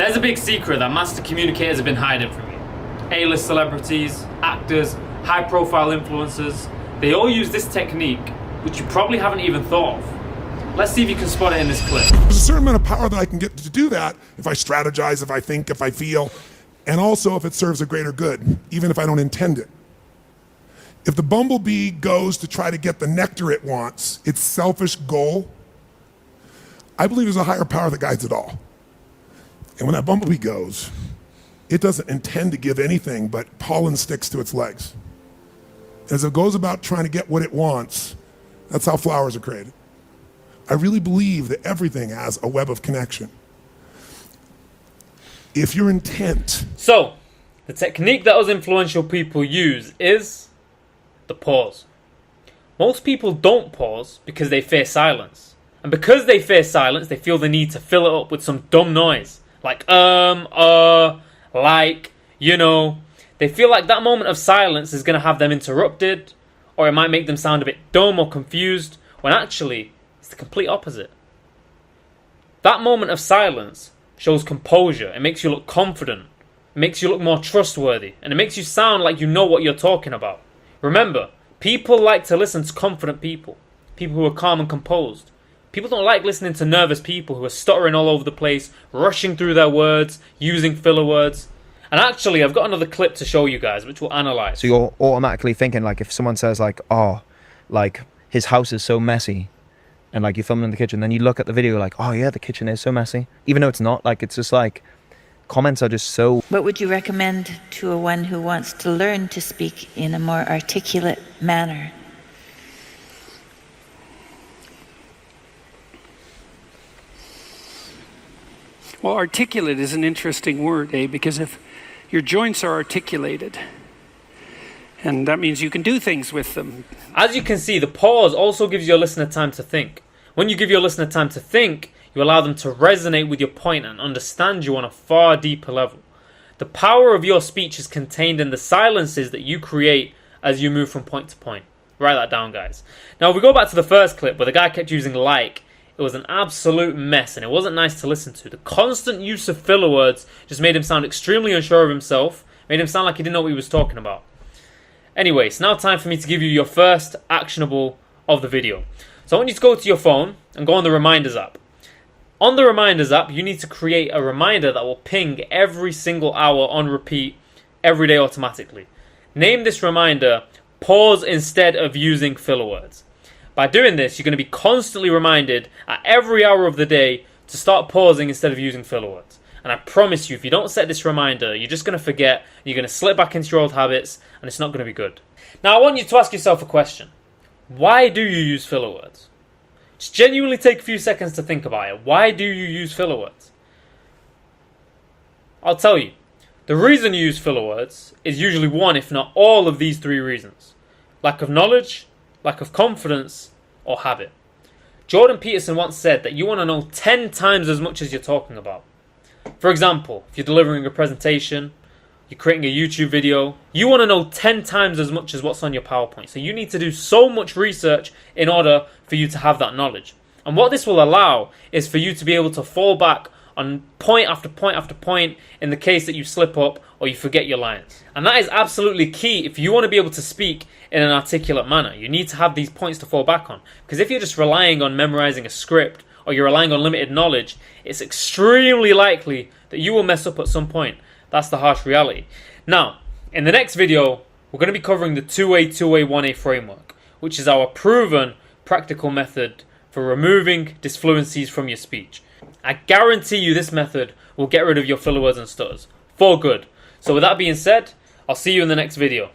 There's a big secret that master communicators have been hiding from you. A-list celebrities, actors, high-profile influencers, they all use this technique, which you probably haven't even thought of. Let's see if you can spot it in this clip. There's a certain amount of power that I can get to do that if I strategize, if I think, if I feel, and also if it serves a greater good, even if I don't intend it. If the bumblebee goes to try to get the nectar it wants, its selfish goal, I believe there's a higher power that guides it all. And when that bumblebee goes, it doesn't intend to give anything but pollen sticks to its legs. As it goes about trying to get what it wants, that's how flowers are created. I really believe that everything has a web of connection. If your intent... So, the technique that us influential people use is the pause. Most people don't pause because they fear silence. And because they fear silence, they feel the need to fill it up with some dumb noise. Like, like, you know. They feel like that moment of silence is going to have them interrupted, or it might make them sound a bit dumb or confused, when actually, it's the complete opposite. That moment of silence shows composure. It makes you look confident. It makes you look more trustworthy. And it makes you sound like you know what you're talking about. Remember, people like to listen to confident people. People who are calm and composed. People don't like listening to nervous people who are stuttering all over the place, rushing through their words, using filler words. And actually, I've got another clip to show you guys, which we'll analyze. So you're automatically thinking, like, if someone says, like, oh, like, his house is so messy, and, like, you're filming in the kitchen, then you look at the video, like, oh, yeah, the kitchen is so messy. Even though it's not, like, it's just, like, comments are just so... What would you recommend to one who wants to learn to speak in a more articulate manner? Well, articulate is an interesting word, because if your joints are articulated, and that means you can do things with them. As you can see, the pause also gives your listener time to think. When you give your listener time to think, you allow them to resonate with your point and understand you on a far deeper level. The power of your speech is contained in the silences that you create as you move from point to point. Write that down, guys. Now, if we go back to the first clip where the guy kept using like, it was an absolute mess and it wasn't nice to listen to. The constant use of filler words just made him sound extremely unsure of himself, made him sound like he didn't know what he was talking about. Anyway, it's now time for me to give you your first actionable of the video. So I want you to go to your phone and go on the Reminders app. On the Reminders app, you need to create a reminder that will ping every single hour on repeat every day automatically. Name this reminder, pause instead of using filler words. By doing this, you're going to be constantly reminded at every hour of the day to start pausing instead of using filler words. And I promise you, if you don't set this reminder, you're just going to forget, you're going to slip back into your old habits, and it's not going to be good. Now, I want you to ask yourself a question. Why do you use filler words? Just genuinely take a few seconds to think about it. Why do you use filler words? I'll tell you. The reason you use filler words is usually one, if not all, of these three reasons. Lack of knowledge, lack of confidence, or habit. Jordan Peterson once said that you want to know 10 times as much as you're talking about. For example, if you're delivering a presentation, you're creating a YouTube video, you want to know 10 times as much as what's on your PowerPoint. So you need to do so much research in order for you to have that knowledge. And what this will allow is for you to be able to fall back on point after point after point in the case that you slip up or you forget your lines. And that is absolutely key if you want to be able to speak in an articulate manner. You need to have these points to fall back on. Because if you're just relying on memorizing a script or you're relying on limited knowledge, it's extremely likely that you will mess up at some point. That's the harsh reality. Now, in the next video, we're going to be covering the 2A, 2A, 1A framework, which is our proven practical method for removing disfluencies from your speech. I guarantee you this method will get rid of your filler words and stutters for good. So with that being said, I'll see you in the next video.